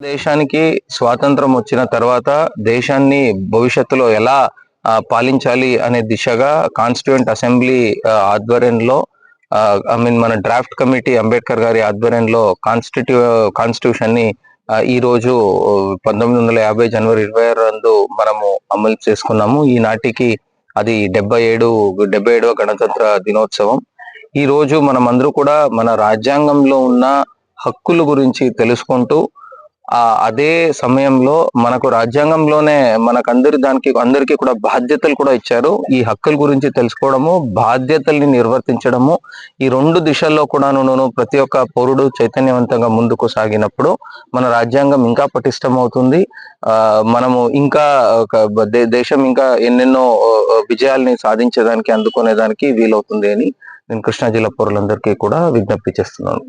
దేశానికి స్వాతంత్రం వచ్చిన తర్వాత దేశాన్ని భవిష్యత్తులో ఎలా పాలించాలి అనే దిశగా కాన్స్టిట్యూయెంట్ అసెంబ్లీ ఆధ్వర్యంలో మన డ్రాఫ్ట్ కమిటీ అంబేద్కర్ గారి ఆధ్వర్యంలో కాన్స్టిట్యూషన్ ని ఈ రోజు 1950 జనవరి 26 మనము అమలు చేసుకున్నాము. ఈనాటికి అది 77వ గణతంత్ర దినోత్సవం. ఈ రోజు మనమందరూ కూడా మన రాజ్యాంగంలో ఉన్న హక్కుల గురించి తెలుసుకుంటూ అదే సమయంలో మనకు రాజ్యాంగంలోనే అందరికీ కూడా బాధ్యతలు కూడా ఇచ్చారు. ఈ హక్కుల గురించి తెలుసుకోవడము, బాధ్యతల్ని నిర్వర్తించడము, ఈ రెండు దిశల్లో కూడాను ప్రతి ఒక్క పౌరుడు చైతన్యవంతంగా ముందుకు సాగినప్పుడు మన రాజ్యాంగం ఇంకా పటిష్టమవుతుంది. మనము ఇంకా దేశం ఇంకా ఎన్నెన్నో విజయాల్ని సాధించేదానికి అందుకునేదానికి వీలవుతుంది అని నేను కృష్ణా జిల్లా పౌరులందరికీ కూడా విజ్ఞప్తి చేస్తున్నాను.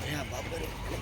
Yeah,